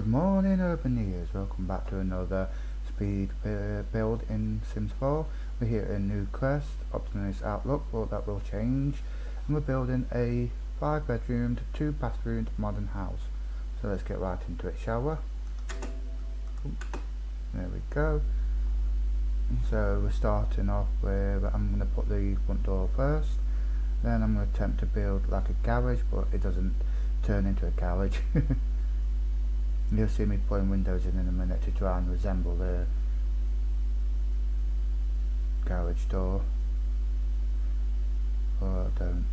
Good morning, urban ears. Welcome back to another speed build in Sims 4. We're here in New Crest, optimized outlook, but that will change. And we're building a 5-bedroomed, 2-bathroomed modern house. So let's get right into it, shall we? There we go. So we're starting off with, I'm going to put the front door first. Then I'm going to attempt to build like a garage, but it doesn't turn into a garage. You'll see me putting windows in a minute to try and resemble the garage door, or I don't.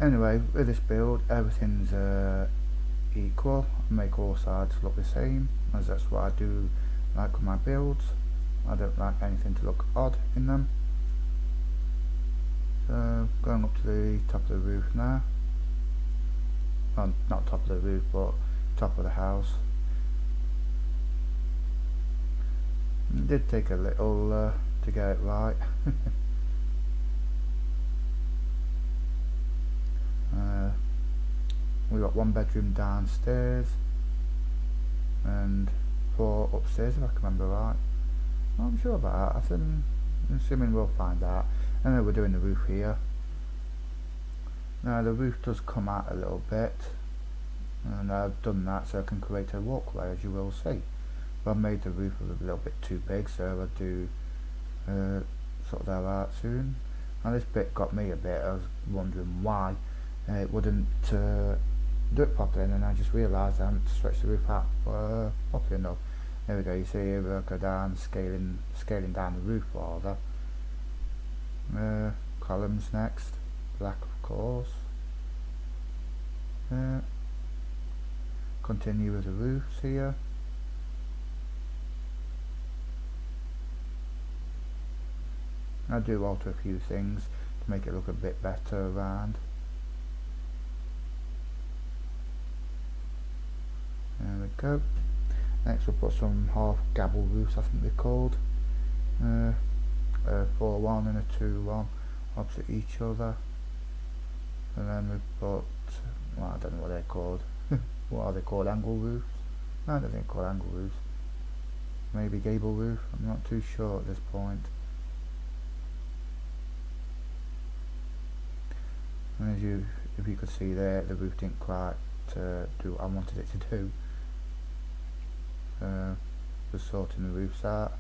Anyway, with this build, everything's equal. I make all sides look the same, as that's what I do like with my builds. I don't like anything to look odd in them. So going up to the top of the roof now. Well, not top of the roof, but top of the house. It did take a little to get it right. We got 1 bedroom downstairs and 4 upstairs, if I can remember right. I'm sure about that. I'm assuming we'll find out. And then we're doing the roof here. Now the roof does come out a little bit, and I've done that so I can create a walkway, as you will see. But I made the roof a little bit too big, so I'll do sort that out soon. Now this bit got me a bit. I was wondering why it wouldn't do it properly, and then I just realised I hadn't stretched the roof out properly enough. There we go. You see here I go down, scaling down the roof rather. Columns next, black of course. Continue with the roofs here. I do alter a few things to make it look a bit better around. There we go. Next we'll put some half gable roofs, I think they're called. A 4-1 and a 2-1 opposite each other. And then we put, well, I don't know what they're called. What are they called? Angle roofs? No, I don't think they're called angle roofs. Maybe gable roof, I'm not too sure at this point. And if you could see there, the roof didn't quite do what I wanted it to do. Just sorting the roofs out.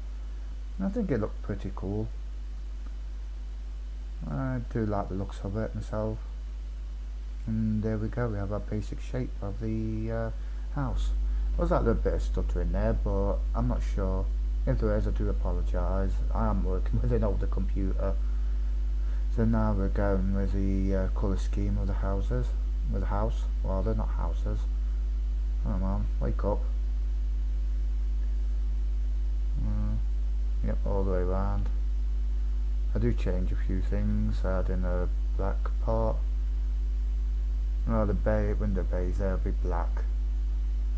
And I think it looked pretty cool. I do like the looks of it myself. And there we go, we have our basic shape of the house. There's like a bit of stuttering there, but I'm not sure. If there is, I do apologise. I am working with an older computer. So now we're going with the colour scheme of the houses. With the house. Well, they're not houses. Come on, wake up. Yep, all the way around. I do change a few things, add in a black part. Well, the window bays there will be black.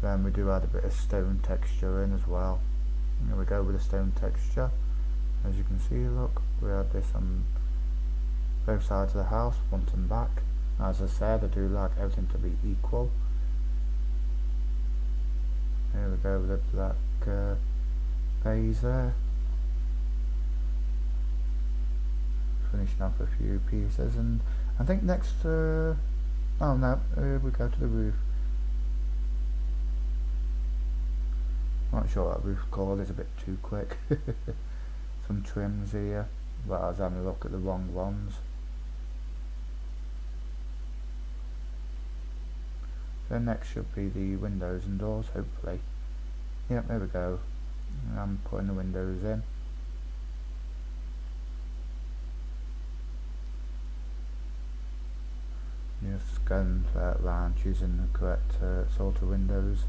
Then we do add a bit of stone texture in as well. There we go with the stone texture. As you can see, look, we add this on both sides of the house, front and back. As I said, I do like everything to be equal. There we go with the black bays there. Finishing off a few pieces, and I think next, oh no, we go to the roof. Not sure what that roof's called, it's a bit too quick. Some trims here, but I was having a look at the wrong ones. So next should be the windows and doors, hopefully. Yep, there we go. I'm putting the windows in. Just going around choosing the correct sort of windows.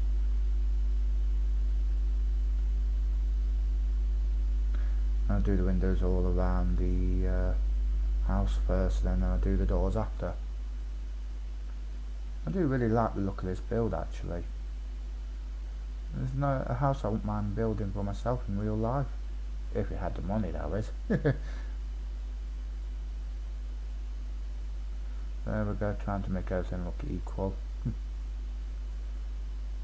I'll do the windows all around the house first, then I'll do the doors after. I do really like the look of this build actually. There's a house I wouldn't mind building for myself in real life. If it had the money, that is. There we go, trying to make everything look equal.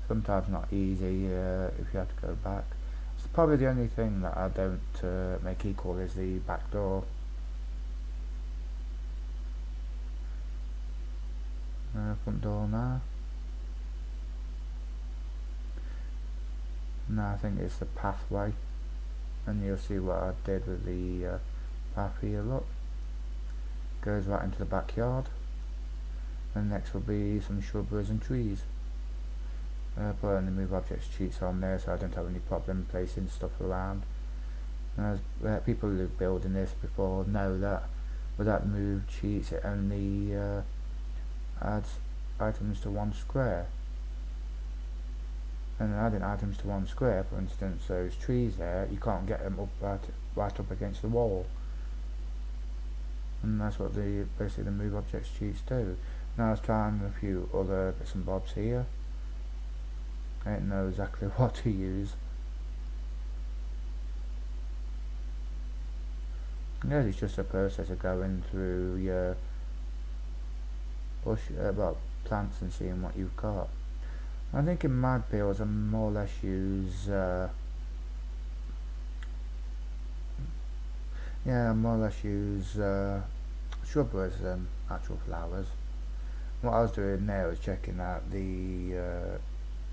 sometimes not easy if you have to go back. It's probably the only thing that I don't make equal is the back door. Front door now. Now I think it's the pathway, and you'll see what I did with the path here. Look, goes right into the backyard, and next will be some shrubberies and trees. Put the move objects cheats on there, so I don't have any problem placing stuff around. As people who have building this before know that without move cheats, it only adds items to one square. And adding items to one square, for instance, those trees there, you can't get them up right up against the wall. And that's what basically the move objects cheats do. Now I was trying a few other bits and bobs here. I didn't know exactly what to use. Yeah, it's just a process of going through your bush, plants and seeing what you've got. I think in my builds I more or less use shrubberies than actual flowers. What I was doing there was checking out the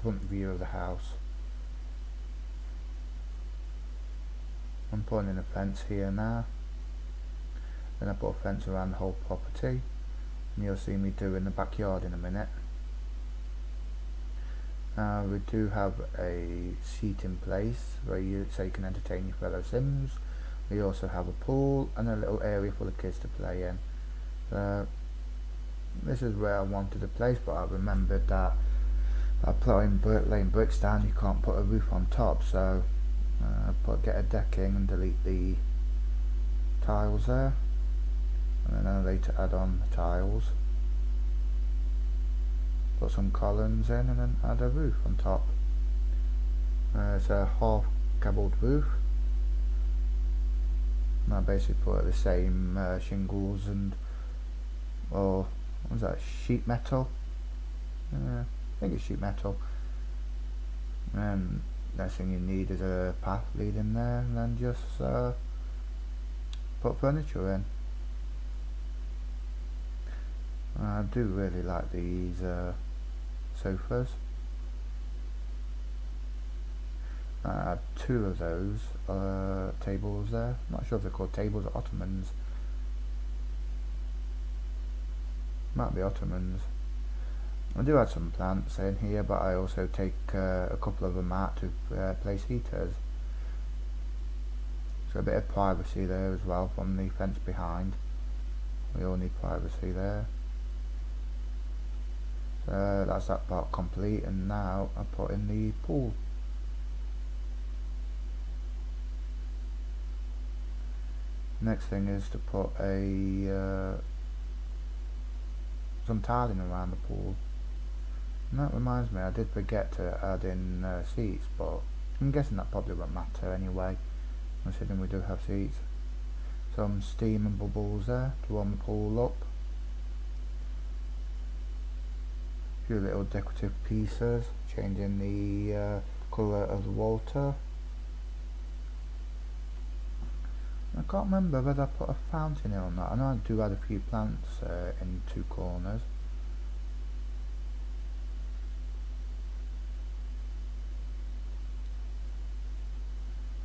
front view of the house. I'm putting in a fence here now. Then I put a fence around the whole property, and you'll see me do in the backyard in a minute. We do have a seat in place where you can entertain your fellow Sims. We also have a pool and a little area for the kids to play in. This is where I wanted to place, but I remembered that by laying bricks down, you can't put a roof on top, so get a decking and delete the tiles there, and then I'll later add on the tiles. Put some columns in and then add a roof on top. It's a half gabled roof. And I basically put the same shingles and, or what was that, sheet metal? I think it's sheet metal. And next thing you need is a path leading there, and then just put furniture in. I do really like these sofas. I have two of those tables there. I'm not sure if they're called tables or ottomans. Might be ottomans. I do have some plants in here, but I also take a couple of them out to place heaters. So a bit of privacy there as well from the fence behind. We all need privacy there. So that's that part complete, and now I put in the pool. Next thing is to put some tiling around the pool. And that reminds me, I did forget to add in seats, but I'm guessing that probably won't matter anyway, considering we do have seats. Some steam and bubbles there to warm the pool up. A few little decorative pieces, changing the colour of the water. I can't remember whether I put a fountain in or not. I know I do add a few plants in two corners.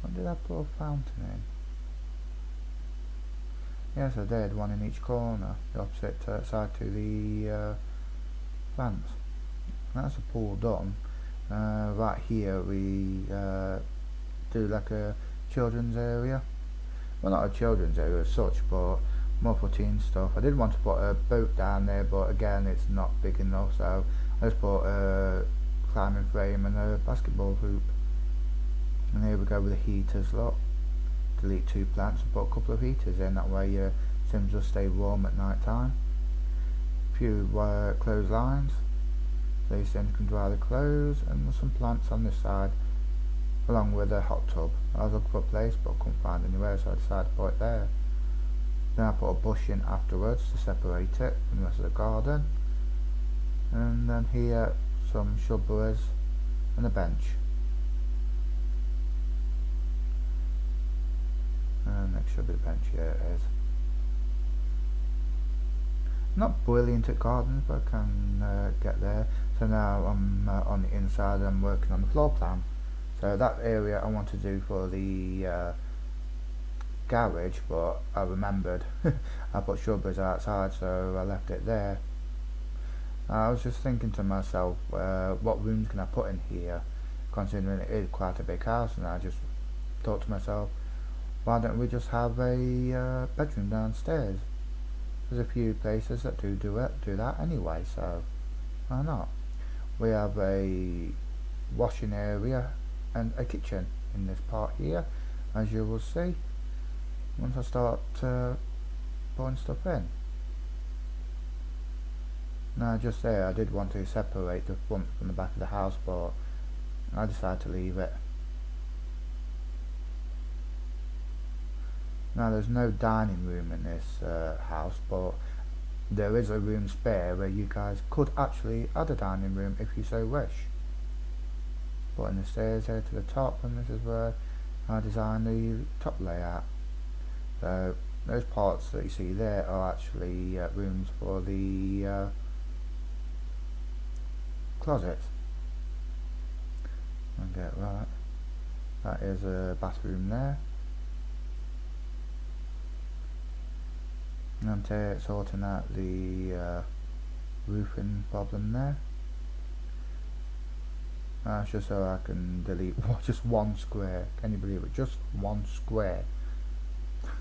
What did I put a fountain in? Yes, I did, one in each corner, the opposite side to the plants. That's a pool done. Right here we do like a children's area. Well, not a children's area as such, but more for teen stuff. I did want to put a boat down there, but again it's not big enough, so I just put a climbing frame and a basketball hoop. And here we go with the heaters. Look, delete two plants and put a couple of heaters in, that way your Sims will stay warm at night time. A few clotheslines, so your Sims can dry the clothes, and some plants on this side along with a hot tub. I was looking for a place but I couldn't find anywhere, so I decided to put it there. Then I put a bush in afterwards to separate it from the rest of the garden, and then here some shrubberies and a bench. Next should be the bench, here it is. Not brilliant at gardens, but I can get there. So now I'm on the inside, I'm working on the floor plan. So that area I want to do for the garage, but I remembered I put shrubberies outside, so I left it there. I was just thinking to myself, what rooms can I put in here, considering it is quite a big house, and I just thought to myself, why don't we just have a bedroom downstairs? There's a few places that do that anyway, so why not? We have a washing area and a kitchen in this part here, as you will see once I start putting stuff in. Now just there, I did want to separate the front from the back of the house, but I decided to leave it. Now there's no dining room in this house, but there is a room spare where you guys could actually add a dining room if you so wish. Putting the stairs here to the top, and this is where I designed the top layout. So those parts that you see there are actually rooms for the closet. And get right. That is a bathroom there. And I'm sorting out the roofing problem there. That's just so I can delete just one square. Can you believe it? Just one square.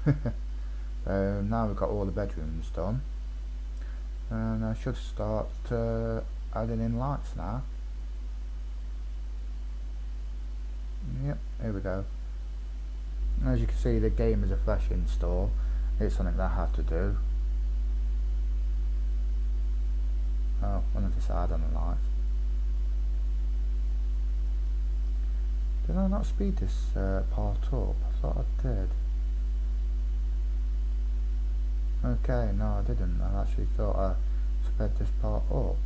So now we've got all the bedrooms done, and I should start adding in lights now. Yep, here we go. As you can see, the game is a fresh install. It's something that I have to do. Oh, I want to decide on the lights. Did I not speed this part up? I thought I did. Okay, no I didn't. I actually thought I sped this part up.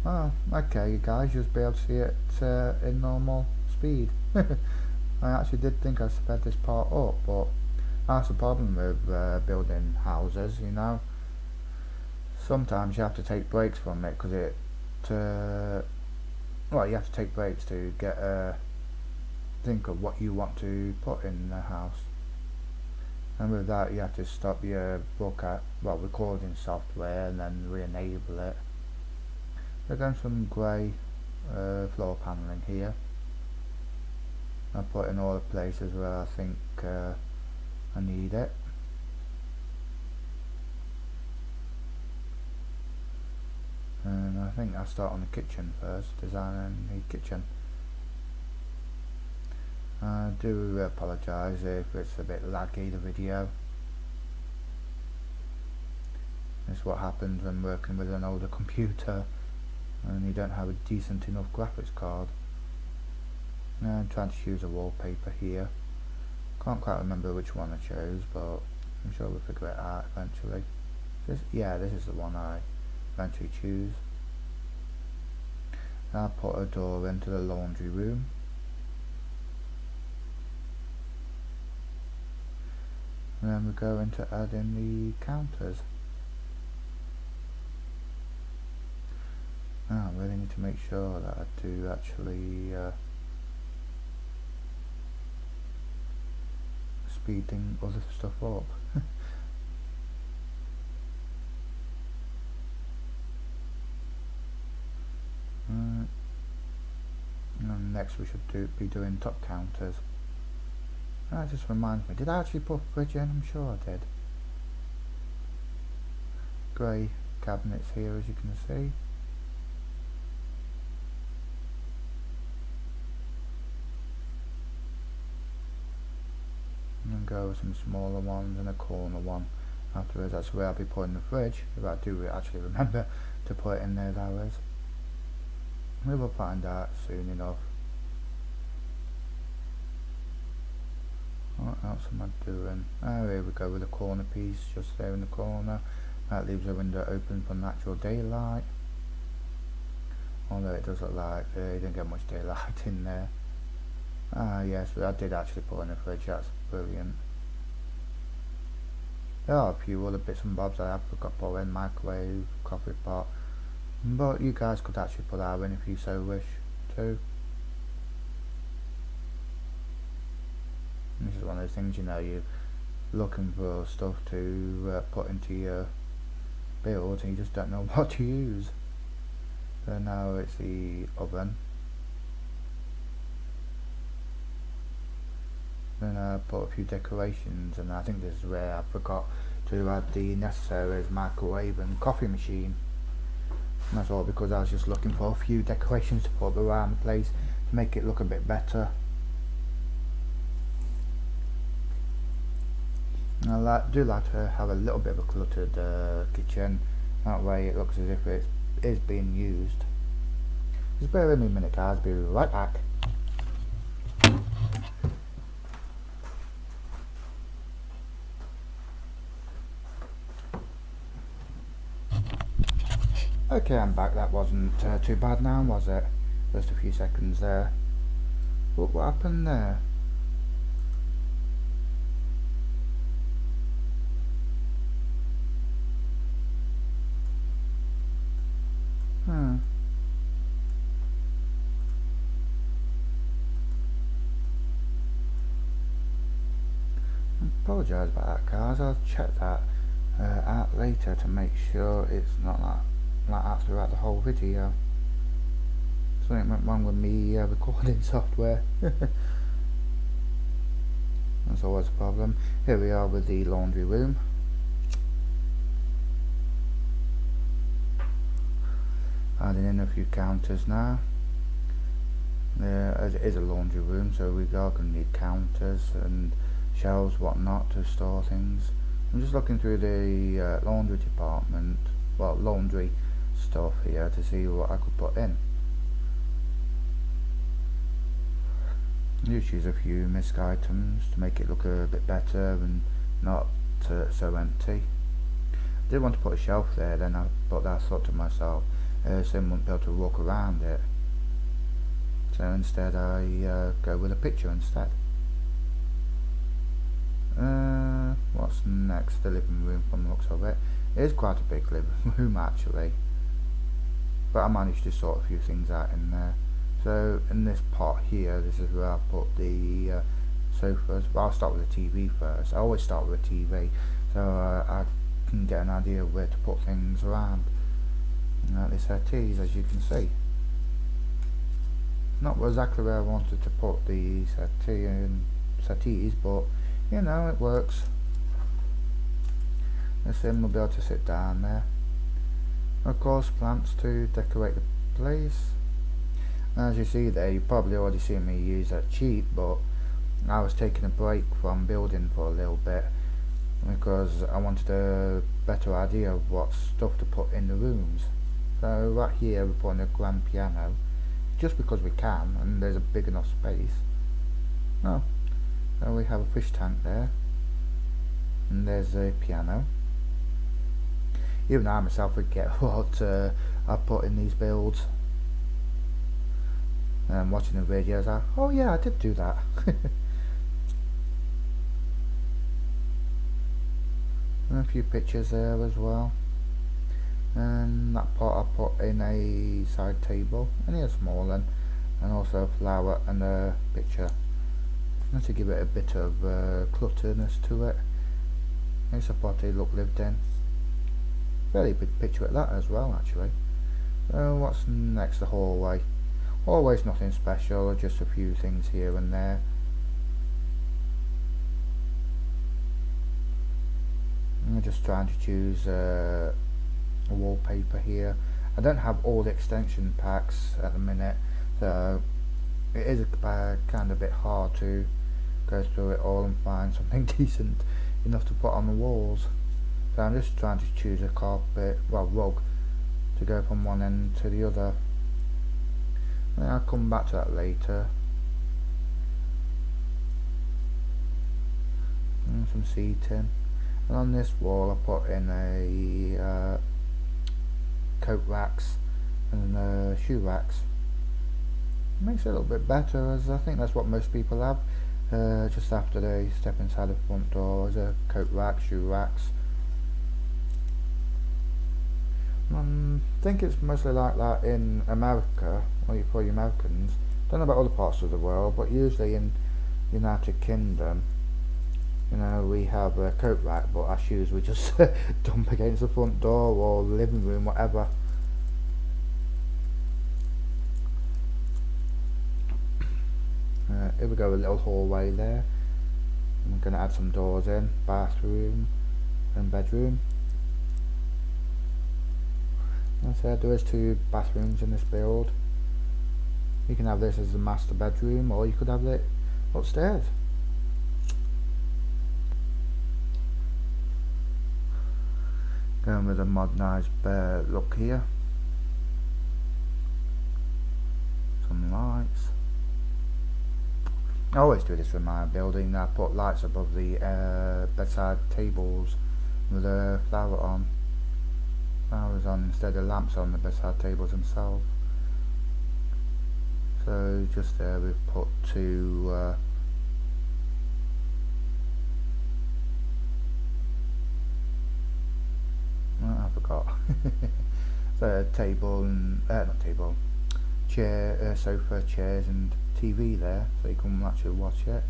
Oh, okay, you guys, you'll be able to see it in normal speed. I actually did think I sped this part up, but that's the problem with building houses, you know. Sometimes you have to take breaks from it, because it well, you have to take breaks to get think of what you want to put in the house, and with that you have to stop your recording software and then re-enable it. We're going some grey floor paneling here. I put in all the places where I think I need it. And I think I'll start on the kitchen first, designing the kitchen. I do apologise if it's a bit laggy, the video. It's what happens when working with an older computer and you don't have a decent enough graphics card. Now I'm trying to choose a wallpaper here. Can't quite remember which one I chose, but I'm sure we'll figure it out eventually. This is the one I eventually choose. Now I'll put a door into the laundry room. And then we go into adding the counters. Now I really need to make sure that I do actually speeding other stuff up. And next we should be doing top counters. That just reminds me, did I actually put a fridge in? I'm sure I did. Grey cabinets here, as you can see. And go with some smaller ones and a corner one. Afterwards, that's where I'll be putting the fridge, if I do actually remember to put it in there, that is. We will find out soon enough. What else am I doing? Oh, here we go with a corner piece just there in the corner. That leaves a window open for natural daylight. although it does look like you didn't get much daylight in there. Ah yes, but I did actually put in the fridge, that's brilliant. There are a few other bits and bobs I have forgot to put in: microwave, coffee pot, but you guys could actually put that in if you so wish to. And this is one of those things, you know, you're looking for stuff to put into your build and you just don't know what to use. So now it's the oven. Then I put a few decorations, and I think this is where I forgot to add the necessary microwave and coffee machine. And that's all because I was just looking for a few decorations to put around the place to make it look a bit better. And I do like to have a little bit of a cluttered kitchen, that way it looks as if it is being used. Just bear with me a minute guys, I'll be right back. Okay, I'm back. That wasn't too bad now, was it? Just a few seconds there. What happened there? I apologise about that guys, I'll check that out later to make sure it's not like that throughout the whole video. Something went wrong with me recording software. That's always a problem. Here we are with the laundry room. Adding in a few counters now. As it is a laundry room, so we are going to need counters and shelves, whatnot, to store things. I'm just looking through the laundry department, well, laundry stuff here, to see what I could put in. Just use a few misc items to make it look a bit better and not so empty. I did want to put a shelf there, then but I thought to myself, someone wouldn't be able to walk around it. So instead I go with a picture instead. What's next? The living room from the looks of it. It is quite a big living room actually, but I managed to sort a few things out in there. So in this part here, this is where I put the sofas. Well, I'll start with the TV first. I always start with a TV, so I can get an idea of where to put things around. The settees, as you can see. Not exactly where I wanted to put the settees, but you know, it works. The sim will be able to sit down there. Of course, plants to decorate the place. As you see there, you probably already seen me use that cheap, but I was taking a break from building for a little bit because I wanted a better idea of what stuff to put in the rooms. So right here we're putting a grand piano, just because we can, and there's a big enough space. Oh, so we have a fish tank there, and there's a piano. Even I myself forget what I put in these builds. And watching the videos, oh yeah, I did do that. And a few pictures there as well. And that part I put in a side table, only a small one, and also a flower and a picture, and to give it a bit of clutterness to it. It's a party look lived in. Very big picture at that as well actually. So what's next? The hallway. Always nothing special, just a few things here and there. I'm just trying to choose a wallpaper here. I don't have all the extension packs at the minute, so it is kind of a bit hard to go through it all and find something decent enough to put on the walls. So I'm just trying to choose a carpet, well, rug, to go from one end to the other. And I'll come back to that later. And some seating. And on this wall I put in a coat racks and shoe racks. It makes it a little bit better, as I think that's what most people have. Just after they step inside the front door, is a coat rack, shoe racks. I think it's mostly like that in America, or for you Americans. Don't know about other parts of the world, but usually in United Kingdom, you know, we have a coat rack, but our shoes we just dump against the front door or living room, whatever. Here we go, a little hallway there. I'm going to add some doors in, bathroom and bedroom. As I said, there is 2 bathrooms in this build. You can have this as a master bedroom, or you could have it upstairs. Going with a modernised look here. Some lights. I always do this with my building. I put lights above the bedside tables with a flowers on instead of lamps on the bedside tables themselves. So just there we've put 2 I forgot. So a table and not table, chair, sofa, chairs and TV there, so you can actually watch it.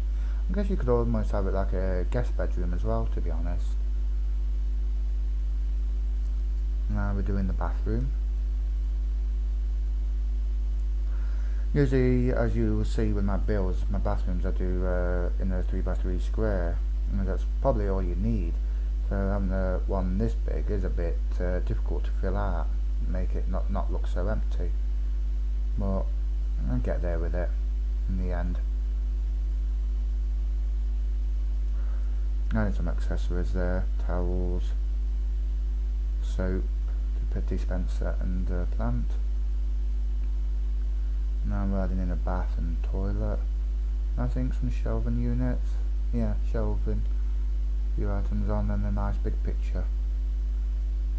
I guess you could almost have it like a guest bedroom as well, to be honest. Now we're doing the bathroom. Usually, as you will see with my builds, my bathrooms I do in a 3x3 square, and that's probably all you need. So having one this big is a bit difficult to fill out, make it not look so empty. But I'll get there with it in the end. Adding some accessories there, towels, soap, the dispenser and plant. Now we're adding in a bath and toilet. I think some shelving units. Yeah, shelving. A few items on and a nice big picture.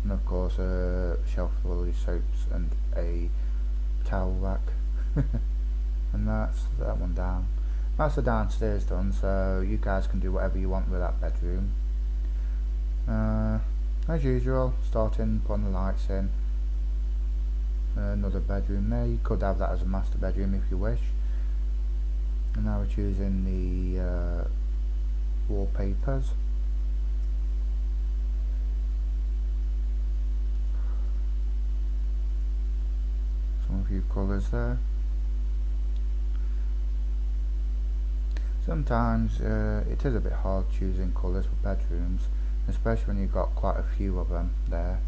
And of course a shelf full of soaps and a towel rack. And that's that one down. That's the downstairs done, so you guys can do whatever you want with that bedroom. As usual, starting putting the lights in. Another bedroom there. You could have that as a master bedroom if you wish. And now we're choosing the wallpapers. Some few colours there. Sometimes it is a bit hard choosing colours for bedrooms, especially when you've got quite a few of them there.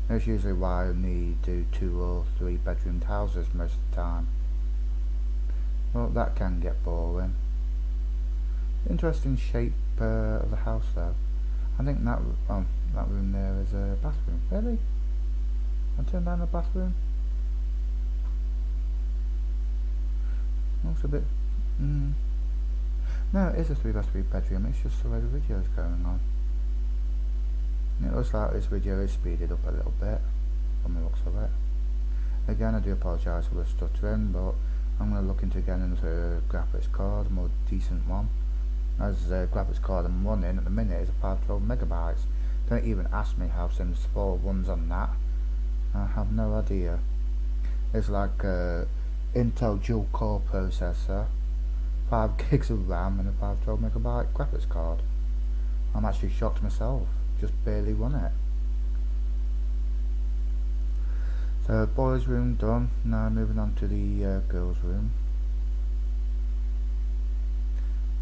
That's usually why I need to do 2 or 3 bedroomed houses most of the time. Well, that can get boring. Interesting shape of the house though. I think that room there is a bathroom. Really? I turned down the bathroom? Looks a bit... No, it is a 3x3 bedroom, it's just the way the video is going on. And it looks like this video is speeded up a little bit from the looks of it. Again, I do apologise for the stuttering, but I'm going to look into getting another graphics card, a more decent one. As the graphics card I'm running at the minute is a 512 megabytes. Don't even ask me how Sims 4 runs on that. I have no idea. It's like a Intel dual core processor, 5 gigs of RAM and a 512 megabyte graphics card. I'm actually shocked myself. Just barely run it. So boys room done. Now moving on to the girls room.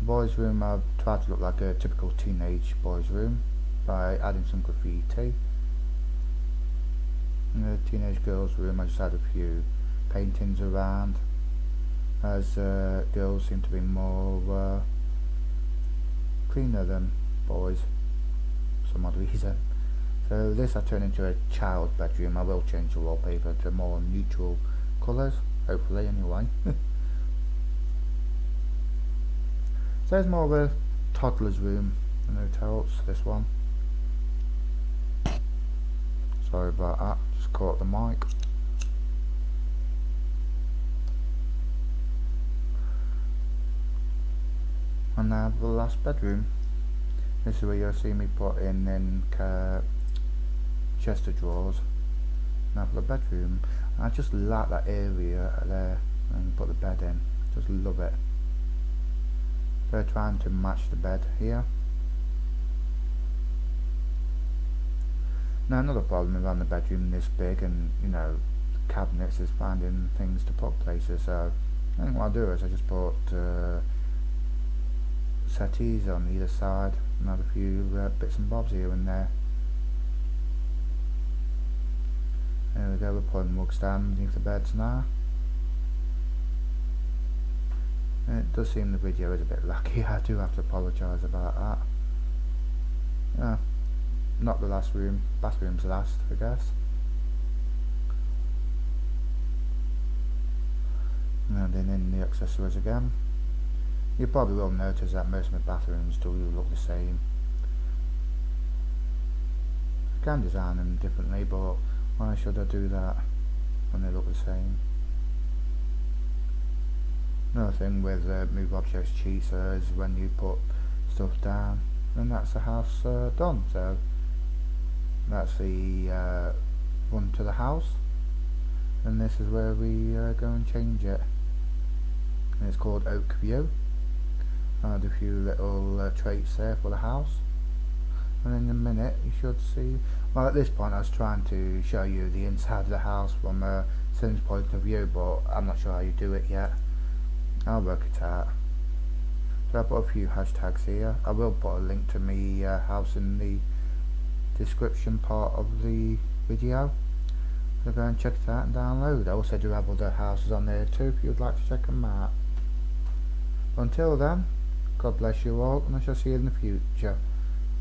Boys room I've tried to look like a typical teenage boys room by adding some graffiti. In the teenage girls room I just had a few paintings around, as girls seem to be more cleaner than boys. Some odd reason. So this I turned into a child bedroom. I will change the wallpaper to more neutral colours, hopefully anyway. So it's more of a toddler's room, no tells, this one. Sorry about that, just caught the mic. And now the last bedroom. This is where you'll see me put in chest of drawers. Now for the bedroom, I just like that area there and put the bed in. Just love it. So trying to match the bed here. Now another problem around the bedroom this big, and you know, cabinets, is finding things to put places. So I think what I do is I just put settees on either side and have a few bits and bobs here and there. There we go, we're putting mug stand underneath the beds now. And it does seem the video is a bit laggy. I do have to apologise about that. Yeah, not the last room, bathroom's last, I guess. And then in the accessories again. You probably will notice that most of my bathrooms do look the same. I can design them differently, but why should I do that when they look the same? Another thing with move objects cheats is when you put stuff down, and that's the house done. So that's the run to the house, and this is where we go and change it. And it's called Oak View. I had a few little traits there for the house, and in a minute you should see. Well, at this point I was trying to show you the inside of the house from a Sim's point of view, but I'm not sure how you do it yet. I'll work it out. So I put a few hashtags here. I will put a link to my house in the description part of the video, so go and check it out and download. I also do have other houses on there too if you'd like to check them out. But until then, God bless you all, and I shall see you in the future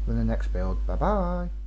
with the next build. Bye bye.